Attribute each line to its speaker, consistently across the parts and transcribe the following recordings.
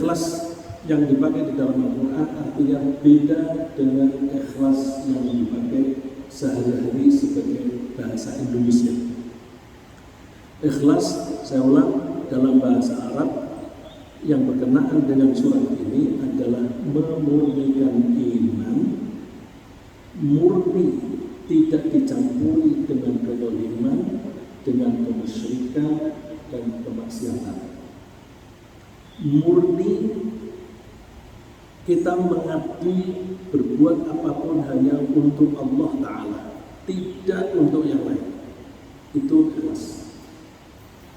Speaker 1: Ikhlas yang dipakai di dalam Al-Quran artinya beda dengan ikhlas yang dipakai sehari-hari sebagai bahasa Indonesia. Ikhlas, saya ulang, dalam bahasa Arab yang berkenaan dengan surat ini adalah memurnikan iman, murni, tidak dicampuri dengan kezaliman, dengan kemusyrikan dan kemaksiatan. Murni, kita mengabdi berbuat apapun hanya untuk Allah Ta'ala, tidak untuk yang lain. Itu ikhlas.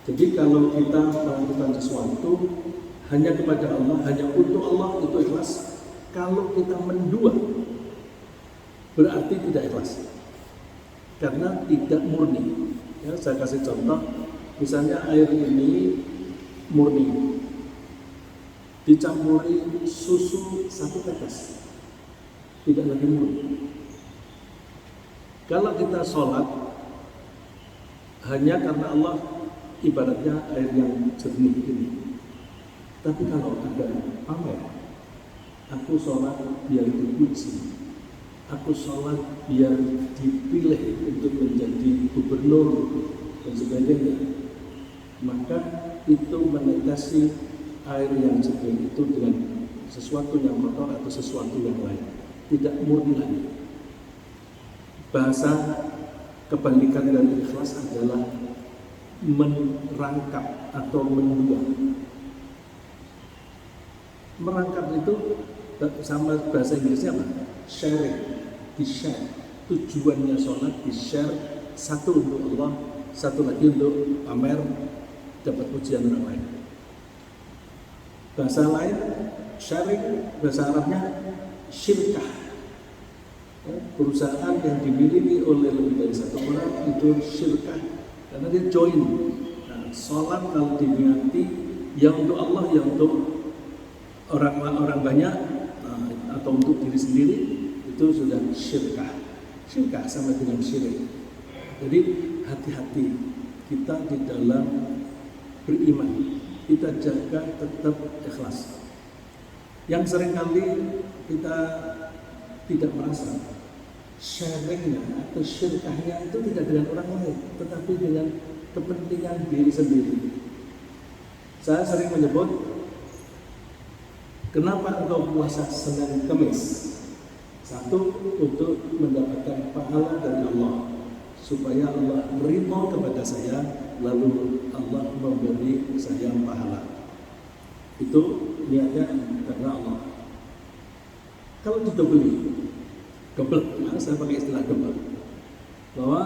Speaker 1: Jadi kalau kita melakukan sesuatu hanya kepada Allah, hanya untuk Allah, itu ikhlas. Kalau kita mendua, berarti tidak ikhlas, karena tidak murni. Ya, saya kasih contoh, misalnya air ini murni, dicampuri susu 1 tetes, tidak lagi murni. Kalau kita sholat hanya karena Allah, ibaratnya air yang jernih ini. Tapi kalau ada pamer, aku sholat biar dipuji, aku sholat biar dipilih untuk menjadi gubernur dan sebagainya, maka itu menetesi air yang jernih itu dengan sesuatu yang kotor atau sesuatu yang lain, tidak murni lagi. Bahasa kebalikan dari ikhlas adalah merangkap atau mendua. Merangkap itu sama bahasa Inggrisnya apa? Sharing, di-share. Tujuannya sholat di-share, satu untuk Allah, satu lagi untuk pamer, dapat pujian orang lain. Bahasa lain, sharing, bahasa Arabnya syirkah. Perusahaan yang dimiliki oleh lebih dari satu orang itu syirkah, karena dia join. Nah, sholat kalau diniati yang untuk Allah, yang untuk orang banyak, atau untuk diri sendiri, itu sudah syirkah. Syirkah sama dengan syirik. Jadi hati-hati kita di dalam beriman, kita jaga tetap ikhlas. Yang seringkali kita tidak merasa sharingnya atau syirkahnya itu tidak dengan orang lain, tetapi dengan kepentingan diri sendiri. Saya sering menyebut, kenapa engkau puasa Senin Kemis? Satu, untuk mendapatkan pahala dari Allah, supaya Allah ridho kepada saya, lalu Allah memberi saya pahala. Itu niatnya karena Allah. Kalau didobeli, saya pakai istilah dobel, bahwa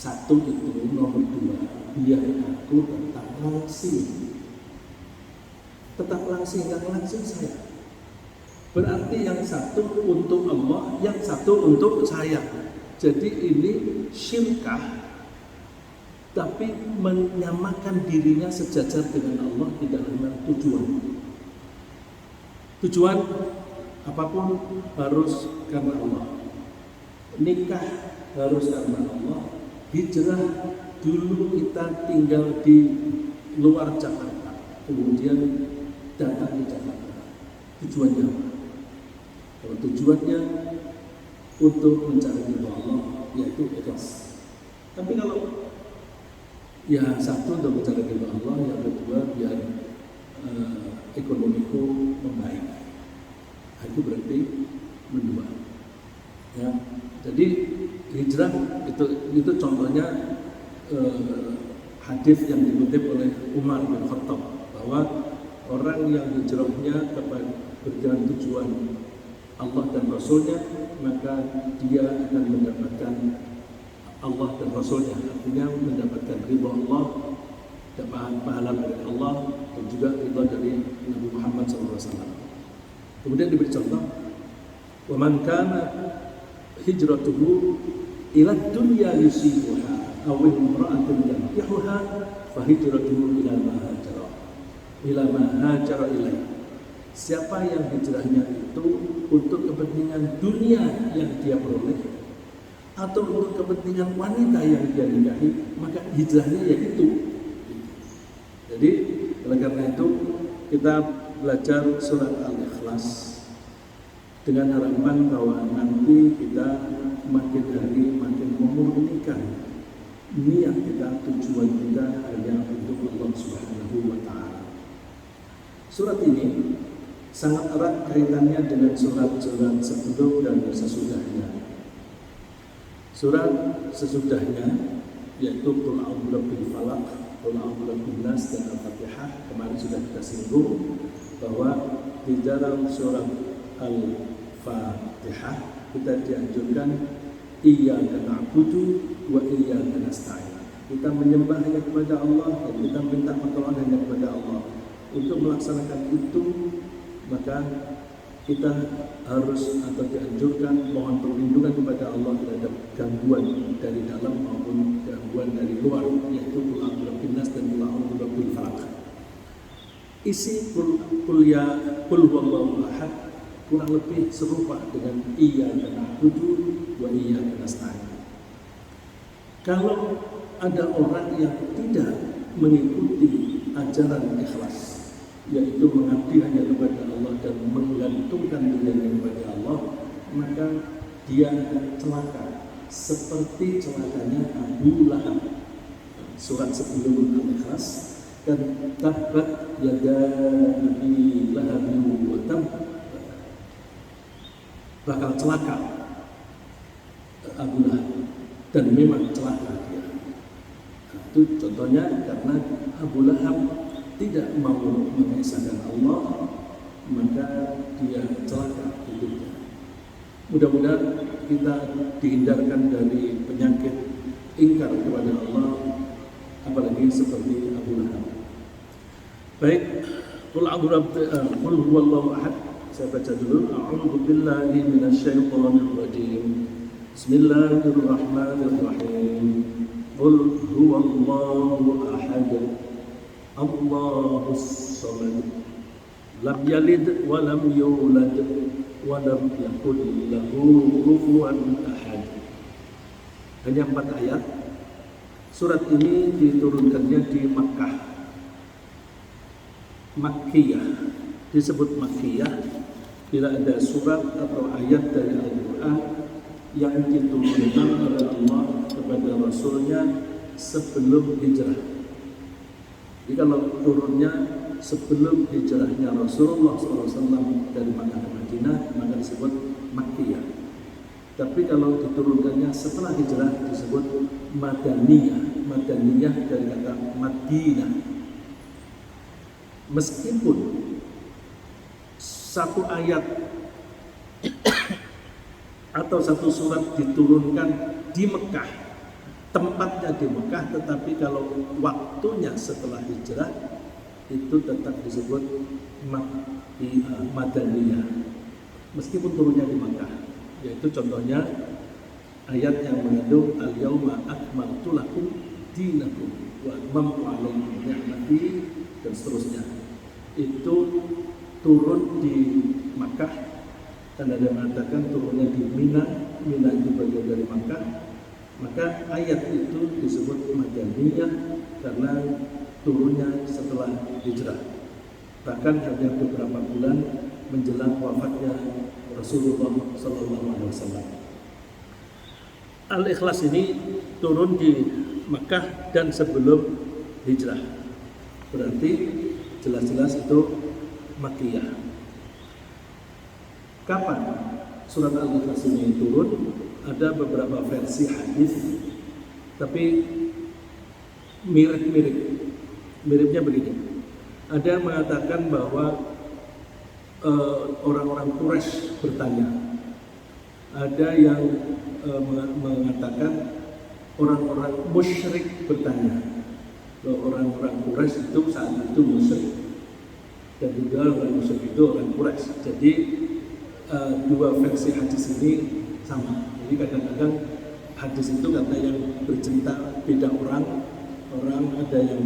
Speaker 1: satu itu, nomor 2, biar aku tetap langsing. Tetap langsing, yang langsing saya. Berarti yang satu untuk Allah, yang satu untuk saya. Jadi ini syirkah, tapi menyamakan dirinya sejajar dengan Allah di dalam tujuan. Tujuan apapun harus karena Allah. Nikah harus karena Allah. Hijrah, dulu kita tinggal di luar Jakarta, kemudian datang di Jakarta. Tujuannya apa? Kalau tujuannya untuk mencari ridho Allah, yaitu ikhlas. Tapi kalau ya satu untuk mencari ridho Allah, yang kedua biar ekonomiku membaik, itu berarti mendua. Ya, jadi hijrah itu contohnya hadis yang dikutip oleh Umar bin Khattab, bahwa orang yang hijrahnya kepada berjalan tujuan Allah dan Rasulnya, maka dia akan mendapatkan Allah dan Rasulnya, artinya mendapatkan ridho Allah, dapat pahala dari Allah, dan juga ridho dari Nabi Muhammad SAW. Kemudian diberi contoh, wa man kana hijratuhu ila dunya yusibuha aw imra'atin yankihuha fa hijratuhu ila ma hajara ilaih. Siapa yang hijrahnya itu untuk kepentingan dunia yang dia peroleh atau untuk kepentingan wanita yang dia nikahi, maka hijrahnya yaitu. Jadi oleh karena itu kita belajar surat Al-Ikhlas dengan harapan bahwa nanti kita makin hari makin memurnikan niat kita, tujuan kita hanya untuk Allah Subhanahu wa Ta'ala. Surat ini sangat erat kaitannya dengan surat-surat sebelum dan sesudahnya. Surat sesudahnya yaitu Qul a'udzu birabbil falaq, Qul a'udzu birabbin nas dan Al-Fatihah. Kemarin sudah kita singgung bahwa di dalam surat Al-Fatihah kita dianjurkan iyyaka na'budu wa iyyaka nasta'in. Kita menyembah hanya kepada Allah dan kita minta pertolongan hanya kepada Allah. Untuk melaksanakan itu maka kita harus atau dianjurkan mohon perlindungan kepada Allah terhadap gangguan dari dalam maupun gangguan dari luar, yaitu Qul a'udzu birabbin nas dan Qul a'udzu birabbil falaq. Isi Qul huwallahu ahad kurang lebih serupa dengan iyyaka na'budu wa iyyaka nasta'in. Kalau ada orang yang tidak mengikuti ajaran ikhlas, yaitu mengabdi hanya kepada Allah dan menggantungkan dirinya kepada Allah, maka dia akan celaka seperti celakanya Abu Lahab. Surat sebelum Al-Ikhlas kan tabbat yada Abi Lahab wa tab, bakal celaka Abu Lahab, dan memang celaka dia. Itu contohnya karena Abu Lahab tidak mau mengesahkan Allah, maka dia celaka hidupnya. Mudah-mudahan kita dihindarkan dari penyakit ingkar kepada Allah, apalagi seperti Abu Lahab. Baik, Qul huwallahu ahad. Saya baca dulu. A'udzu billahi minasyaitonir rajim. Bismillahirrahmanirrahim. Qul huwallahu ahad. Allahus samad. Lam yalid wa lam yulad wa lam yakul lahu kufuwan ahad. Hanya 4 ayat. Surat ini diturunkannya di Makkah. Makkiyah. Disebut Makkiyah bila ada surat atau ayat dari Al-Quran yang diturunkan oleh Allah kepada Rasulnya sebelum hijrah. Jadi kalau turunnya sebelum hijrahnya Rasulullah SAW dari Makkah ke Madinah, maka disebut Makkiyah. Tapi kalau diturunkannya setelah hijrah disebut Madaniyah. Madaniyah dari kata Madinah. Meskipun satu ayat atau satu surat diturunkan di Mekah, tempatnya di Mekah, tetapi kalau waktunya setelah hijrah itu tetap disebut Madaniyah meskipun turunnya di Mekah. Yaitu contohnya ayat yang mengandung al-yauma akmaltu lakum dinakum wa atmamtu alaikum ni'mati dan seterusnya. Itu turun di Makkah, dan ada yang mengatakan turunnya di Mina. Mina itu bagian dari Makkah. Maka ayat itu disebut Madaniyah karena turunnya setelah hijrah. Bahkan hanya beberapa bulan menjelang wafatnya Rasulullah SAW. Al-Ikhlas ini turun di Makkah dan sebelum hijrah. Berarti jelas-jelas itu Makkiyah. Kapan surat Al-Ikhlas ini turun? Ada beberapa versi hadis, tapi miripnya begini. Ada yang mengatakan bahwa orang-orang Quraisy bertanya. Ada yang mengatakan orang-orang musyrik bertanya. Orang-orang Quraisy itu saat itu musyrik, dan juga orang musyrik itu orang Quraisy. Jadi dua versi hadis ini sama. Jadi kadang-kadang hadis itu kata yang bercerita beda orang ada yang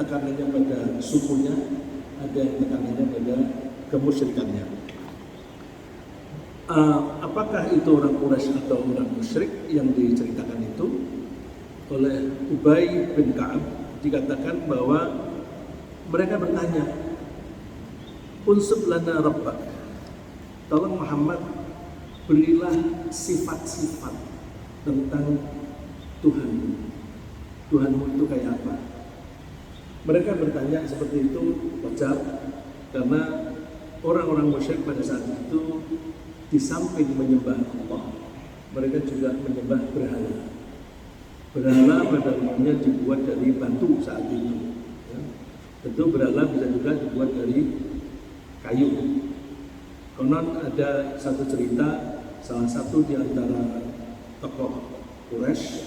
Speaker 1: tekanannya pada sukunya, ada yang tekanannya pada kemusyrikannya. Apakah itu orang Quraisy atau orang musyrik yang diceritakan itu? Oleh Ubay bin Ka'ab dikatakan bahwa mereka bertanya unsub lana rabbak. Tolong Muhammad, berilah sifat-sifat tentang Tuhanmu. Tuhanmu itu kayak apa? Mereka bertanya seperti itu wajar, karena orang-orang musyrik pada saat itu di samping menyembah Allah, mereka juga menyembah berhala. Berhala pada umumnya dibuat dari batu saat itu. Ya. Tentu berhala bisa juga dibuat dari kayu. Konon ada satu cerita, salah satu di antara tokoh Quraisy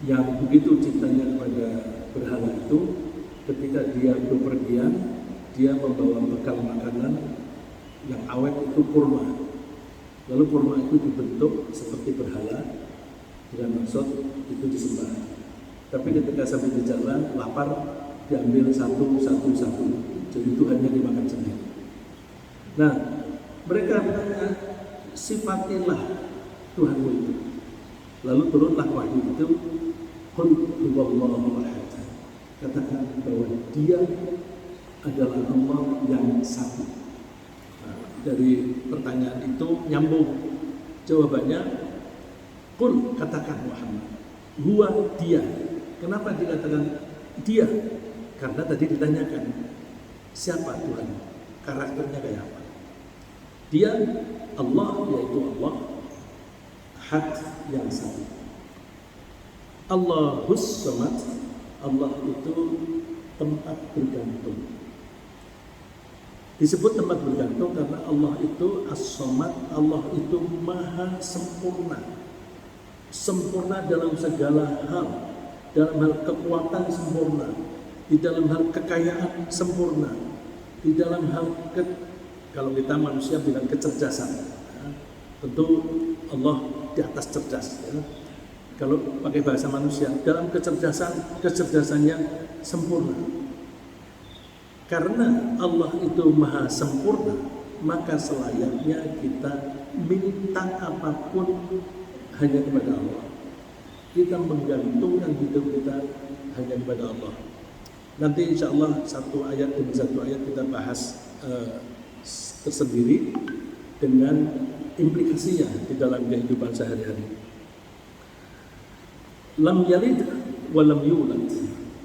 Speaker 1: yang begitu cintanya kepada berhala itu, ketika dia bepergian, dia membawa bekal makanan yang awet itu kurma. Lalu kurma itu dibentuk seperti berhala dengan maksud itu disembah. Tapi ketika sampai di jalan lapar, diambil satu. Jadi itu hanya dimakan sendiri. Nah, mereka bertanya, sifatilah Tuhanmu itu. Lalu turunlah wahyu itu, qul huwallahu ahad. Katakan bahwa Dia adalah Allah yang satu. Nah, dari pertanyaan itu nyambung jawabannya, qul, katakan Muhammad, huwa Dia. Kenapa dikatakan Dia? Karena tadi ditanyakan siapa Tuhan, karakternya kayak apa. Dia Allah, yaitu Allah Ahad yang satu. Allahus Samad, Allah itu tempat bergantung. Disebut tempat bergantung karena Allah itu As-Samad, Allah itu maha sempurna. Sempurna dalam segala hal, dalam hal kekuatan sempurna, di dalam hal kekayaan sempurna, di dalam hal kalau kita manusia bilang kecerdasan, ya, tentu Allah di atas cerdas. Ya. Kalau pakai bahasa manusia, dalam kecerdasannya sempurna. Karena Allah itu maha sempurna, maka selayaknya kita minta apapun hanya kepada Allah. Kita menggantungkan hidup kita hanya kepada Allah. Nanti insya Allah satu ayat demi satu ayat kita bahas tersendiri dengan implikasinya di dalam kehidupan sehari-hari. Lam yalid wa lam yulad.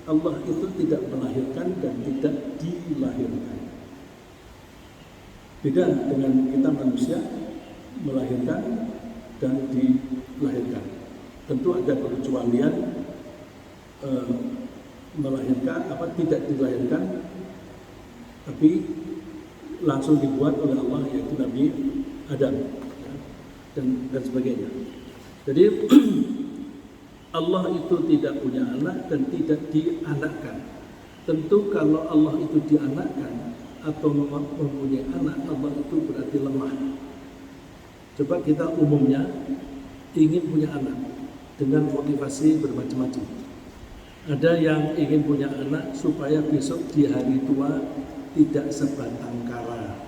Speaker 1: Allah itu tidak melahirkan dan tidak dilahirkan. Beda dengan kita manusia, melahirkan dan dilahirkan. Tentu ada pengecualian, melahirkan tidak dilahirkan, tapi langsung dibuat oleh Allah, yaitu Nabi Adam, ya, dan sebagainya. Jadi Allah itu tidak punya anak dan tidak dianakkan. Tentu kalau Allah itu dianakkan atau mempunyai anak, Allah itu berarti lemah. Coba kita umumnya ingin punya anak dengan motivasi bermacam-macam. Ada yang ingin punya anak supaya besok di hari tua tidak sebatang kara.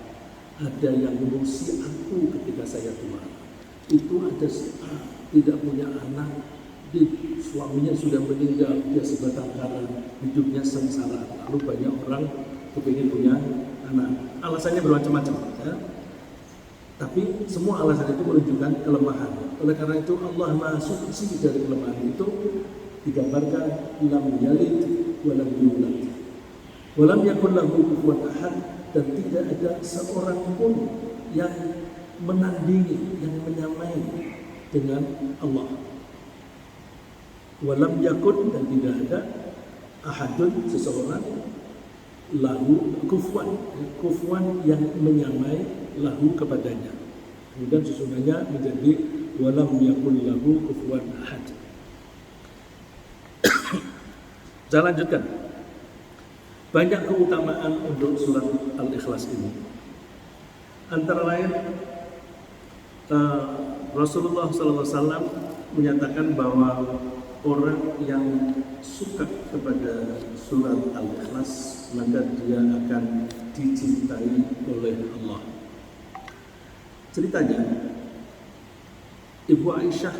Speaker 1: Ada yang mengungsi aku ketika saya tua. Itu ada tidak punya anak, suaminya sudah meninggal, dia sebatang kara, hidupnya sengsara. Lalu banyak orang kepingin punya anak. Alasannya bermacam-macam, ya. Tapi semua alasan itu menunjukkan kelemahan. Oleh karena itu Allah Maha Suci dari kelemahan itu digambarkan lam yalid wa lam yulad wa lam yakul lahu kufuwan ahad, dan tidak ada seorang pun yang menandingi, yang menyamai dengan Allah. Walam yakun, dan tidak ada ahadun, seseorang, lahu kufuwan yang menyamai lahu kepadanya. Kemudian sesungguhnya menjadi walam yakun lahu kufuwan ahad. Saya lanjutkan. Banyak keutamaan untuk surat Al-Ikhlas ini. Antara lain Rasulullah SAW menyatakan bahwa orang yang suka kepada surat Al-Ikhlas, maka dia akan dicintai oleh Allah. Ceritanya, Ibu Aisyah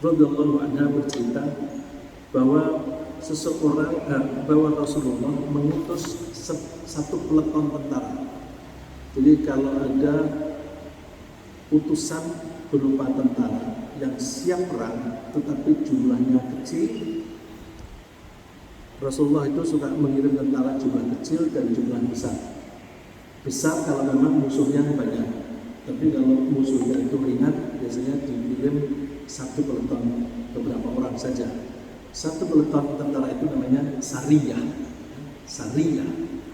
Speaker 1: radhiyallahu anha bercerita bahwa bahwa Rasulullah mengutus satu peleton tentara Jadi kalau ada utusan berupa tentara yang siap perang tetapi jumlahnya kecil, Rasulullah itu suka mengirim tentara jumlah kecil dan jumlah besar. Besar kalau memang musuhnya banyak, tapi kalau musuhnya itu ringan, biasanya dikirim satu peleton, beberapa orang saja. Satu peleton tentara itu namanya sariyah,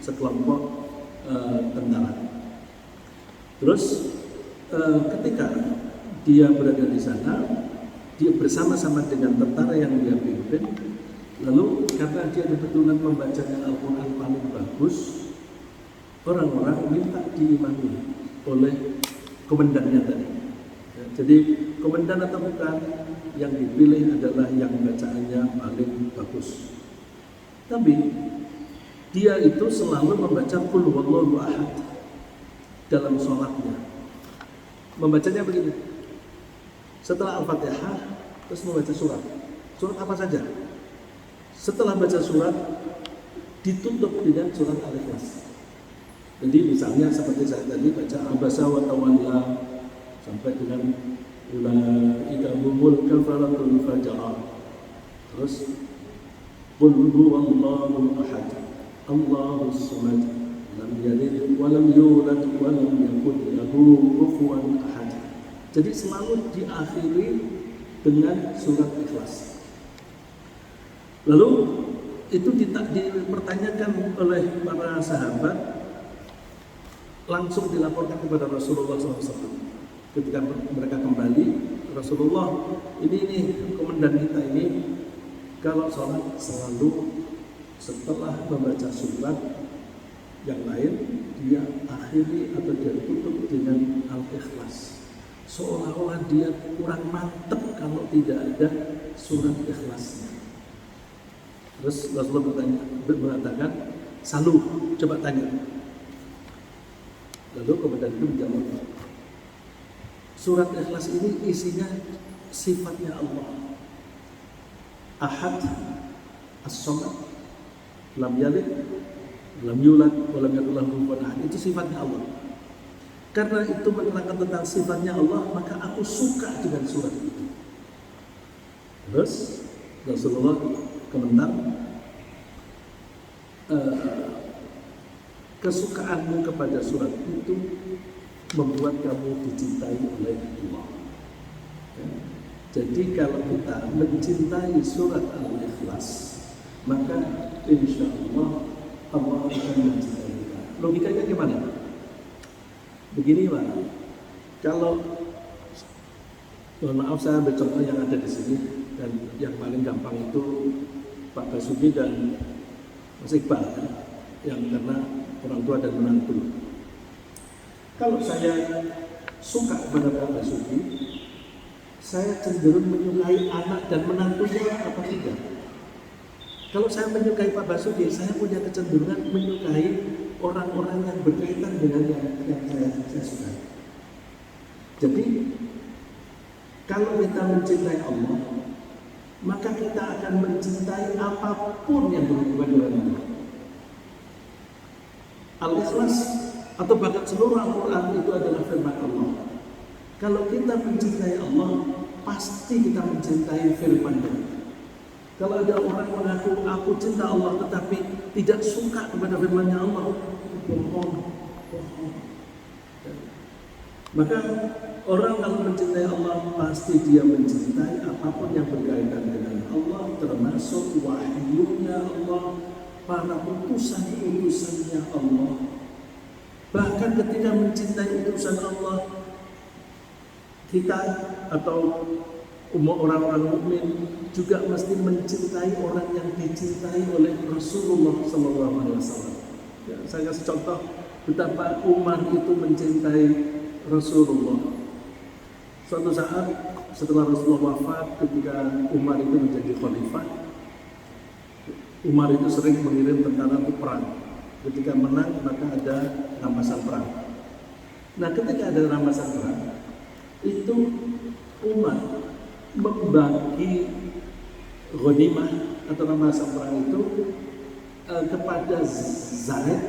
Speaker 1: sekelompok tentara. Terus ketika dia berada di sana, dia bersama-sama dengan tentara yang dia pimpin. Lalu karena dia kebetulan membacanya Al-Quran paling bagus, orang-orang minta diimami oleh komandannya tadi. Jadi komandan atau bukan, yang dipilih adalah yang bacaannya paling bagus. Tapi dia itu selalu membaca Qul Huwallahu Ahad dalam sholatnya. Membacanya begini. Setelah Al-Fatihah, terus membaca surat. Surat apa saja. Setelah baca surat, ditutup dengan surat Al-Ikhlas. Jadi misalnya seperti saya tadi baca Abasa wa Tawalla sampai dengan ulaika humul kafaratul fajara. Terus Qul huwallahu ahad, Allahus samad, lam yalid wa lam yulad wa lam yakul lahu kufuwan ahad. Jadi selalu diakhiri dengan surat Ikhlas. Lalu itu dipertanyakan oleh para sahabat, langsung dilaporkan kepada Rasulullah SAW. Ketika mereka kembali, Rasulullah, ini komandan kita ini kalau sholat selalu setelah membaca surat yang lain, dia akhiri atau dia tutup dengan Al-Ikhlas. Seolah-olah dia kurang mantap kalau tidak ada surat Ikhlasnya. Terus Rasulullah mengatakan, "Salu, coba tanya." Lalu komandan itu menjawab, surat Ikhlas ini isinya sifatnya Allah. Ahad, As-Samad, lam yalid, lam yulad, wa lam yakul lahu kufuwan ahad. Itu sifatnya Allah. Karena itu menerangkan tentang sifatnya Allah, maka aku suka dengan surat itu. Terus Rasulullah komentar, kesukaanmu kepada surat itu membuat kamu dicintai oleh Allah. Jadi kalau kita mencintai surat Al-Ikhlas, maka insya Allah Allah akan mencintai kita. Logikanya gimana? Begini Pak, kalau mohon maaf saya ambil contoh yang ada di sini, dan yang paling gampang itu Pak Basuki dan Mas Iqbal, yang karena orang tua dan menantu. Kalau saya suka kepada Pak Basuki, saya cenderung menyukai anak dan menantunya apa tidak? Kalau saya menyukai Pak Basuki, saya punya kecenderungan menyukai orang-orang yang berkaitan dengan yang saya sukai. Jadi kalau kita mencintai Allah, maka kita akan mencintai apapun yang berhubungan dengan Allah. Al-Ikhlas atau bahkan seluruh Al-Quran itu adalah firman Allah. Kalau kita mencintai Allah, pasti kita mencintai firman-Nya. Kalau ada orang mengaku aku cinta Allah tetapi tidak suka kepada firman-Nya Allah, bohong. Maka orang kalau mencintai Allah, pasti dia mencintai apapun yang berkaitan dengan Allah, termasuk wahyunya Allah, para utusan-utusannya Allah. Bahkan ketika mencintai utusan Allah, kita atau orang-orang mukmin juga mesti mencintai orang yang dicintai oleh Rasulullah SAW. Ya, saya kasih contoh betapa Umar itu mencintai Rasulullah. Suatu saat setelah Rasulullah wafat, ketika Umar itu menjadi khalifah, Umar itu sering mengirim tentara untuk perang. Ketika menang maka ada rampasan perang. Nah, ketika ada rampasan perang, itu Umar membagi ghanimah atau rampasan perang itu kepada Zaid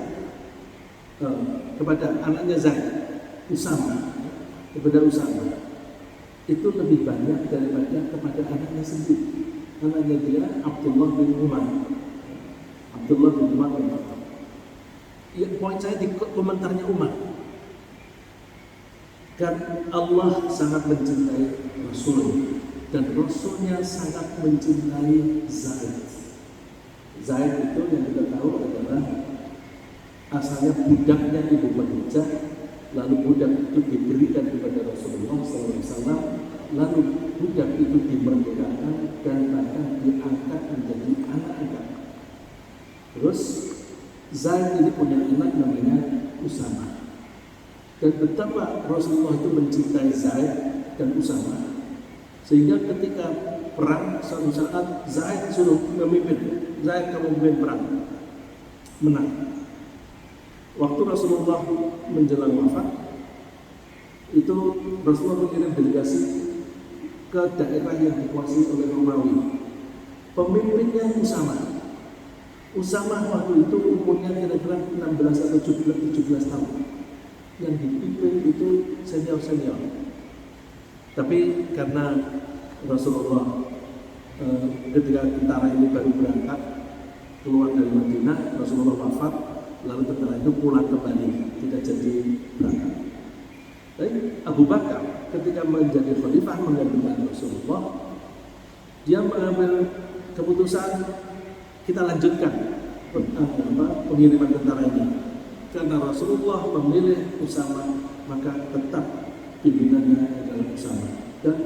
Speaker 1: kepada anaknya Zaid, Usama, kepada Usama itu lebih banyak daripada kepada anaknya sendiri. Anaknya dia Abdullah bin Umar. Abdullah bin Umar. Ya, poin saya di komentarnya Umar. Kan Allah sangat mencintai Rasul dan Rasulnya sangat mencintai Zaid. Zaid itu yang kita tahu adalah asalnya budaknya Ibu Khadijah, lalu budak itu diberikan kepada Rasulullah SAW, lalu budak itu dimerdekakan dan bahkan diangkat menjadi anak angkat. Terus Zaid ini punya anak namanya Usama. Dan betapa Rasulullah itu mencintai Zaid dan Usama, sehingga ketika perang suatu saat Zaid suruh memimpin. Zaid, kamu memimpin perang, menang. Waktu Rasulullah menjelang wafat, itu Rasulullah mengirim delegasi ke daerah yang dikuasai oleh Romawi. Pemimpinnya Usama. Usama waktu itu umurnya kira-kira 16 atau 17 tahun. Yang dipimpin itu senior-senior. Tapi karena Rasulullah ketika tentara ini baru berangkat keluar dari Madinah, Rasulullah wafat, lalu tentara itu pulang kembali, tidak jadi berangkat. Tapi Abu Bakar ketika menjadi khalifah menggantikan Rasulullah, dia mengambil keputusan kita lanjutkan pengiriman tentara ini. Karena Rasulullah memilih Usama, maka tetap pimpinannya adalah Usama. Dan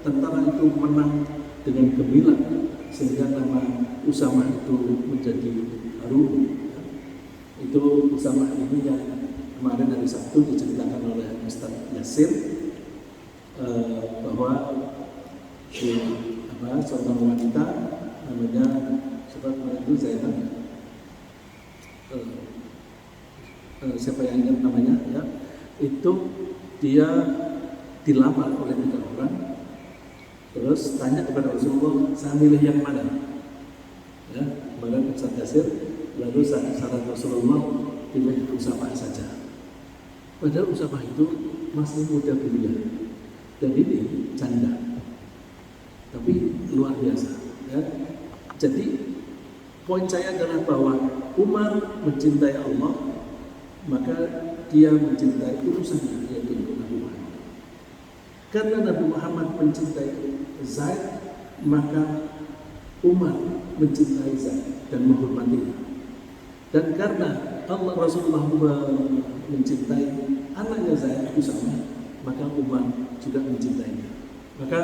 Speaker 1: tentara itu menang dengan gemilang, sehingga nama Usama itu menjadi harum. Itu Usama ini yang kemarin hari Sabtu diceritakan oleh Ustaz Yasir, bahwa seorang wanita namanya itu Zaidah, siapa yang ingat namanya ya, itu dia dilamar oleh 3 orang, terus tanya kepada Rasulullah, saya milih yang mana ya, kemarin Ustaz Yasir, lalu saran Rasulullah pilih Usama saja. Padahal Usama itu masih muda belia dan ini janda, tapi luar biasa ya. Jadi poin saya adalah bahwa Umar mencintai Allah, maka dia mencintai urusannya, yaitu Nabi Muhammad. Karena Nabi Muhammad mencintai Zaid, maka Umar mencintai Zaid dan menghormatinya. Dan karena Allah Rasulullah mencintai anaknya Zaid, Usama, maka Umar juga mencintainya. Maka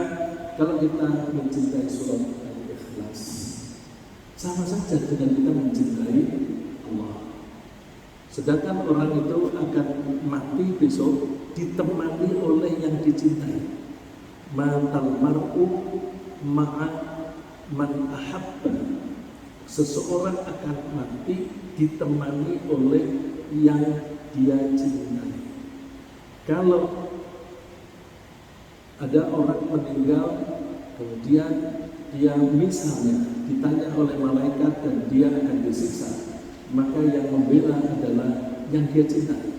Speaker 1: kalau kita mencintai surat Al-Ikhlas, sama saja dengan kita mencintai Allah. Sedangkan orang itu akan mati besok ditemani oleh yang dicintai. Matal mar'u ma'a man ahabba. Seseorang akan mati ditemani oleh yang dia cintai. Kalau ada orang meninggal, kemudian dia misalnya ditanya oleh malaikat dan dia akan disiksa, maka yang membela adalah yang dia cintai.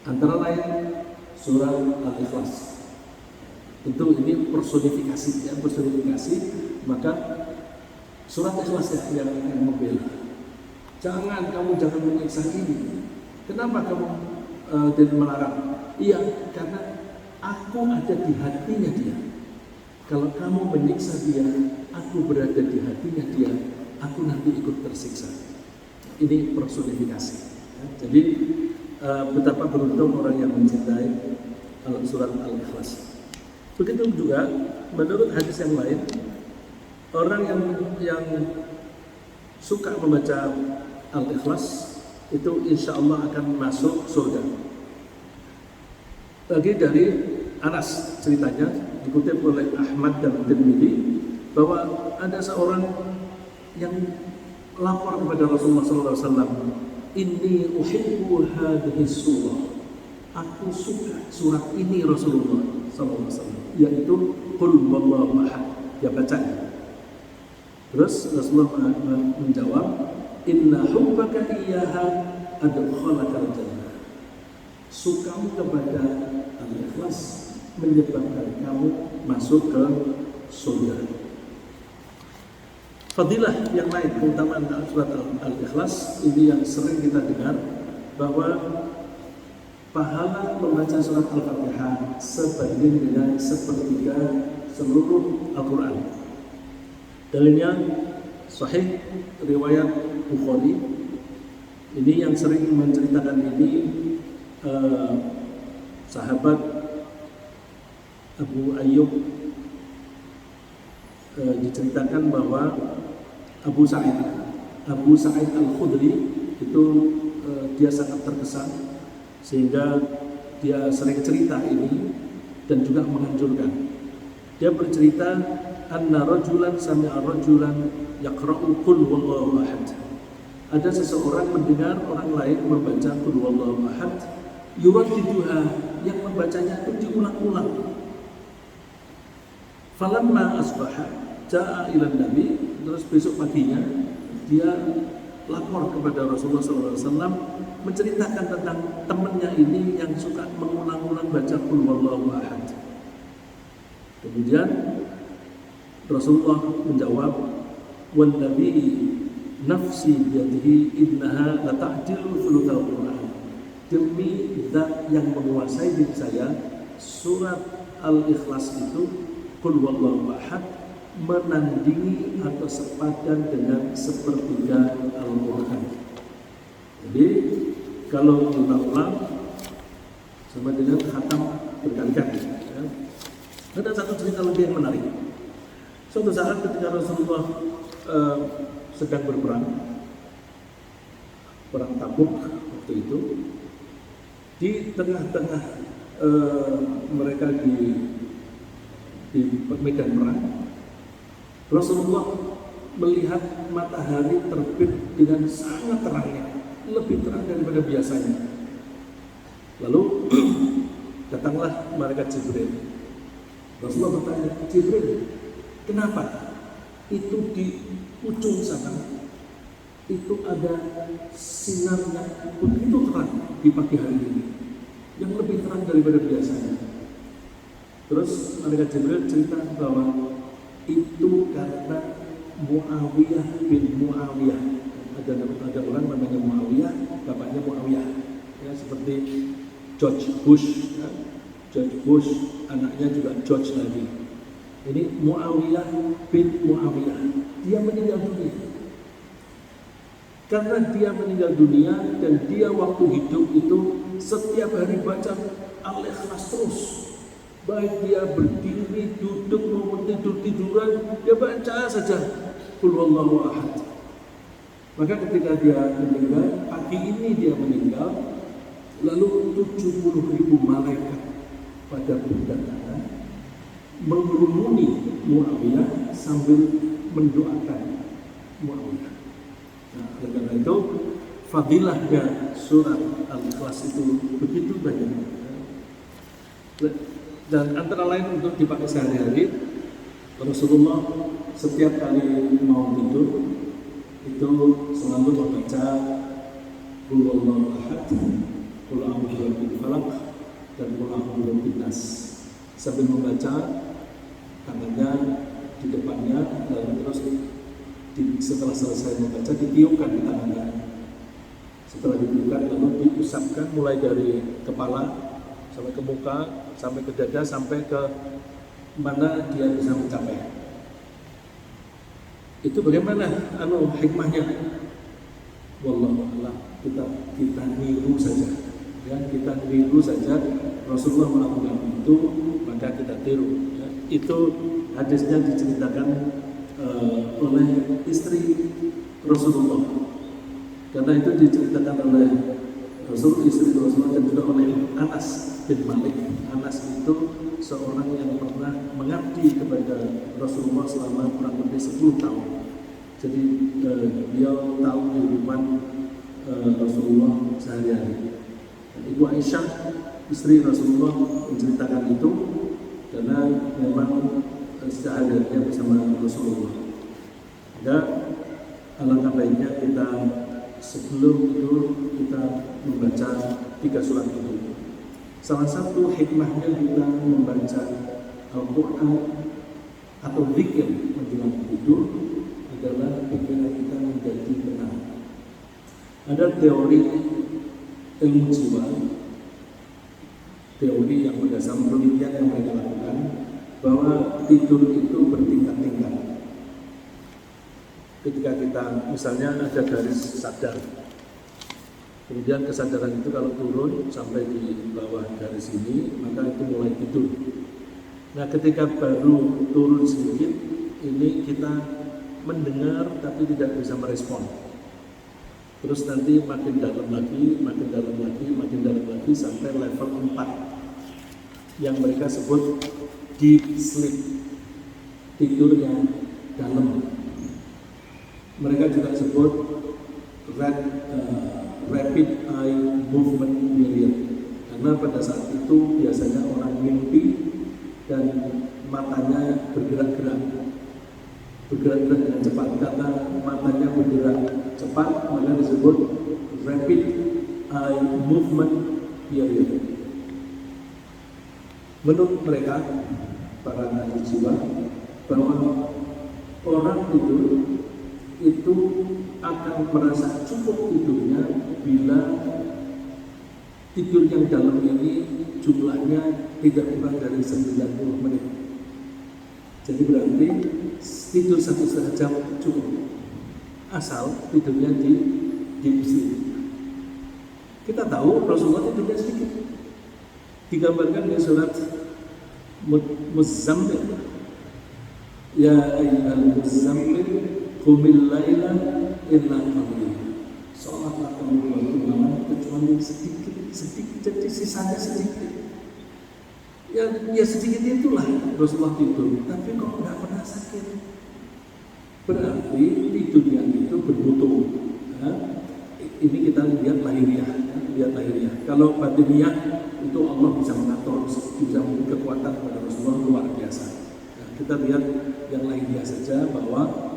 Speaker 1: Antara lain surah Al-Ikhlas. Tentu ini personifikasi ya, personifikasi, maka surat Ikhlas yang membela. Jangan menyiksa ini. Kenapa kamu tidak melarang? Iya, karena aku ada di hatinya dia. Kalau kamu menyiksa dia, aku berada di hatinya dia, aku nanti ikut tersiksa. Ini personifikasi ya. Jadi betapa beruntung orang yang mencintai surat Al-Ikhlas. Begitu juga menurut hadis yang lain, orang yang suka membaca Al-Ikhlas itu insya Allah akan masuk surga. Lagi dari Anas ceritanya dikutip oleh Ahmad dan Tirmidzi bahwa ada seorang yang lapor kepada Rasulullah SAW, inni uhibbu hadhihi surah, aku suka surat ini Rasulullah SAW, yaitu qul huwallahu ahad. Dia bacanya. Terus Rasulullah menjawab, inna hubbaka iyyaha adkhalakal jannah. Sukamu kepada al-ikhlas menyebabkan kamu masuk ke surga. Fadilah yang lain, keutamaan surat Al-Ikhlas ini yang sering kita dengar, bahwa pahala membaca surat Al-Fatihah sebanding dengan sepertiga seluruh Al-Quran. Dalilnya sahih riwayat Bukhari. Ini yang sering menceritakan ini sahabat Abu Ayyub. Diceritakan bahwa Abu Sa'id Al-Khudri itu dia sangat terkesan sehingga dia sering cerita ini dan juga menganjurkan. Dia bercerita, anna rajulan sami'a rajulan yaqra'u qul huwallahu ahad. Ada seseorang mendengar orang lain membaca qul huwallahu ahad, yuraddiduha, yang membacanya itu diulang-ulang. Falamma asbaha ja'a ila Nabi, terus besok paginya dia lapor kepada Rasulullah SAW menceritakan tentang temannya ini yang suka mengulang-ulang baca qul huwallahu ahad. Kemudian Rasulullah menjawab, wan nabi nafsi biyadihi innaha la ta'dilu thuluthal Qur'an. Demi zat yang menguasai diri saya, surat Al-Ikhlas itu qul huwallahu ahad menandingi atau sepadan dengan sepertiga Al-Quran. Jadi kalau kita ulang sama dengan khatam berkali-kali. Ya. Ada satu cerita lebih yang menarik. Suatu saat ketika Rasulullah sedang berperang, perang Tabuk waktu itu, di tengah-tengah mereka di medan perang, Rasulullah melihat matahari terbit dengan sangat terangnya, lebih terang daripada biasanya. Lalu datanglah malaikat Jibril. Rasulullah bertanya, Jibril, kenapa? Itu di ujung sana, itu ada sinarnya begitu terang di pagi hari ini, yang lebih terang daripada biasanya. Terus malaikat Jibril cerita bahwa itu karena Muawiyah bin Muawiyah. Ada orang namanya Muawiyah, bapaknya Muawiyah. Ya, seperti George Bush, ya. George Bush, anaknya juga George lagi. Ini Muawiyah bin Muawiyah. Dia meninggal dunia. Karena dia meninggal dunia dan dia waktu hidup itu setiap hari baca Al-Ikhlas terus. Baik dia berdiri, duduk, maupun tiduran, dia baca saja qul huwallahu ahad. Maka ketika dia meninggal, pagi ini dia meninggal, lalu 70.000 malaikat pada berdatangan mengerumuni Muawiyah sambil mendoakan Muawiyah. Nah, oleh karena itu fadilahnya surat Al-Ikhlas itu begitu banyak. Dan antara lain untuk dipakai sehari-hari, Rasulullah setiap kali mau tidur itu selalu membaca qul huwallahu ahad, qul a'udzu birabbil falaq, dan qul a'udzu birabbin nas. Sambil membaca, tangannya di depannya, lalu terus setelah selesai membaca ditiupkan di tangannya. Setelah ditiupkan lalu diusapkan mulai dari kepala sampai ke muka, sampai ke dada, sampai ke mana dia bisa mencapai. Itu bagaimana hikmahnya? Wallahu a'lam. Kita niru saja. Ya, kita niru saja Rasulullah melakukan itu, maka kita tiru. Ya. Itu hadisnya diceritakan oleh istri Rasulullah. Karena itu diceritakan oleh istri Rasulullah dan juga oleh Anas bin Malik. Anas itu seorang yang pernah mengabdi kepada Rasulullah selama kurang lebih 10 tahun. Jadi beliau tahu kehidupan Rasulullah sehari-hari. Ibu Aisyah, istri Rasulullah, menceritakan itu karena memang sehari-harinya bersama Rasulullah. Maka alangkah baiknya kita sebelum itu kita membaca 3 surat itu. Salah satu hikmahnya kita membaca Al-Quran atau zikir menjelang tidur adalah pikiran kita menjadi tenang. Ada teori ilmu jiwa, teori yang berdasarkan penelitian yang mereka lakukan, bahwa tidur itu bertingkat-tingkat. Ketika kita misalnya ada garis sadar, kemudian kesadaran itu kalau turun sampai di bawah garis ini, maka itu mulai tidur. Nah, ketika baru turun sedikit, ini kita mendengar tapi tidak bisa merespon. Terus nanti makin dalam lagi, makin dalam lagi, makin dalam lagi sampai level 4 yang mereka sebut deep sleep, tidur yang dalam. Mereka juga sebut rapid eye movement period, karena pada saat itu biasanya orang mimpi dan matanya bergerak-gerak dengan cepat. Karena matanya bergerak cepat, maka disebut rapid eye movement period. Menurut mereka, para ahli jiwa, bahwa orang tidur itu akan merasa cukup tidurnya bila tidur yang dalam ini jumlahnya tidak kurang dari 90 menit. Jadi berarti tidur 1,5 jam cukup, asal tidurnya di deep sleep. Kita tahu Rasulullah tidurnya sedikit, digambarkan di surat Muzammil, ya ayyuhal muzammil qumil laila illa qalila, sholatlah kamu waktu malam kecuali sedikit, jadi sisanya sedikit. Ya sedikit itulah Rasulullah tidur, tapi kok nggak pernah sakit. Berarti tidurnya itu bermutu. Nah, ini kita lihat lahiriah. Kalau batiniah itu Allah bisa mengatur, bisa memberi kekuatan kepada Rasulullah luar biasa. Nah, kita lihat yang lahiriah saja, bahwa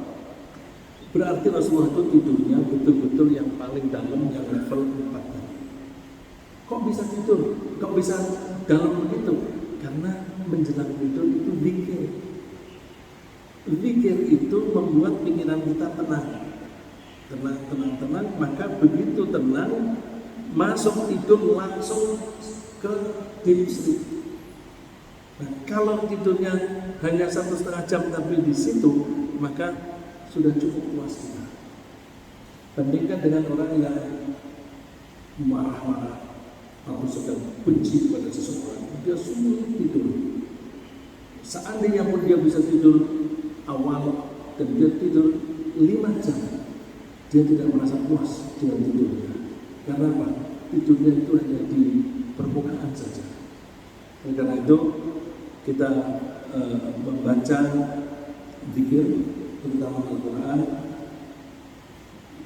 Speaker 1: berarti Rasulullah itu tidurnya betul-betul yang paling dalam, yang level 4. Kok bisa tidur? Kok bisa dalam begitu? Karena menjelang tidur itu zikir. Zikir itu membuat pikiran kita tenang, maka begitu tenang, masuk tidur langsung ke deep sleep. Nah, kalau tidurnya hanya 1,5 jam tapi di situ, maka sudah cukup puas kita. Bandingkan dengan orang yang marah-marah atau sedang benci pada seseorang, dia sulit tidur. Seandainya pun dia bisa tidur awal dan dia tidur 5 jam, dia tidak merasa puas dengan tidurnya. Karena apa? Tidurnya itu hanya di permukaan saja. Karena itu kita membaca zikir, terutama Al-Quran.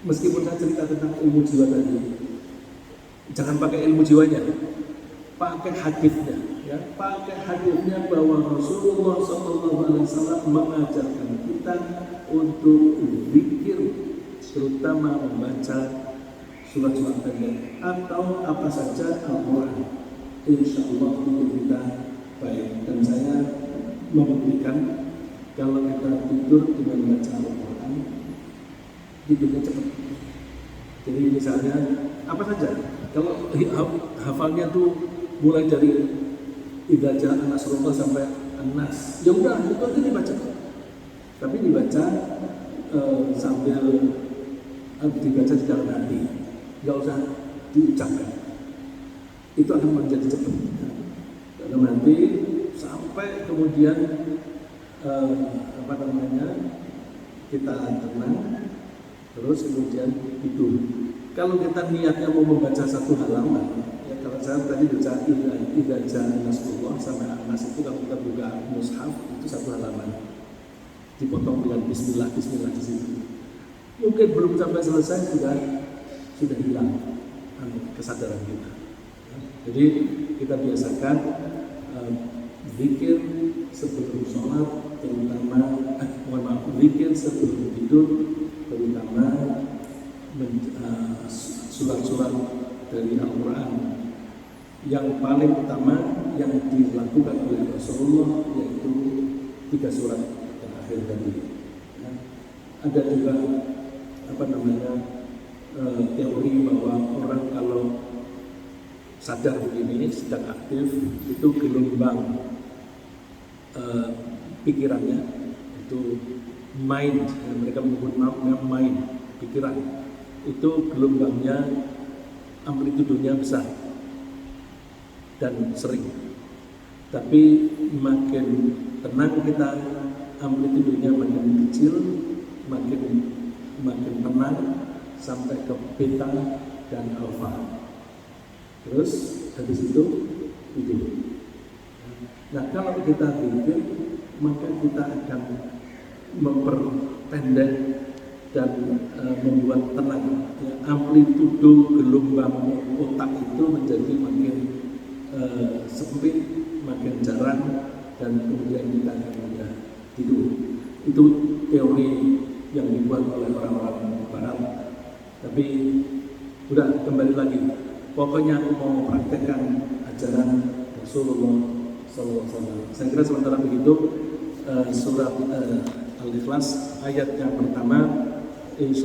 Speaker 1: Meskipun saya cerita tentang ilmu jiwa tadi, jangan pakai ilmu jiwanya, pakai hadisnya, ya, pakai hadisnya bahwa Rasulullah SAW mengajarkan kita untuk zikir, terutama membaca surat-surat pendek atau apa saja Al-Quran. Insya Allah zikir kita baik, dan saya membuktikan kalau kita tidur dengan membaca Al-Quran, tidurnya cepat. Jadi misalnya apa saja, kalau hafalnya tuh mulai dari Idza Jaa Nasrullah sampai An-Nas, ya udah itu aja dibaca. Tapi dibaca sambil dibaca di dalam hati, nggak usah diucapkan. Itu akan menjadi cepat. Dalam hati sampai kemudian kita tenang, terus kemudian tidur. Kalau kita niatnya mau membaca satu halaman, ya kalau saya tadi baca Idza Jaa Nasrullah sampai An-Nas itu, kalau kita buka mushaf itu satu halaman, dipotong dengan Bismillah di situ. Mungkin belum sampai selesai sudah hilang kesadaran kita. Jadi kita biasakan zikir sebelum sholat, terutama zikir sebelum tidur, terutama surat-surat dari Al-Quran. Yang paling utama yang dilakukan oleh Rasulullah yaitu 3 surat terakhir tadi. Ya. Ada juga teori bahwa orang kalau sadar begini sedang aktif itu gelombang pikirannya itu mind, mereka menyebut mind, pikiran itu gelombangnya amplitudenya besar dan sering. Tapi makin tenang kita, amplitudenya makin kecil, makin tenang sampai ke beta dan alfa. Terus habis itu tidur. Nah, kalau kita tidur, maka kita akan memperpendek dan membuat tenang. Ya, amplitudo gelombang otak itu menjadi makin sempit, makin jarang, dan kemudian kita akan mudah tidur. Itu teori yang dibuat oleh orang-orang Barat. Tapi udah kembali lagi. Pokoknya aku mau praktekkan ajaran Rasulullah SAW. Saya kira sementara begitu surat Al-Ikhlas ayat yang pertama insya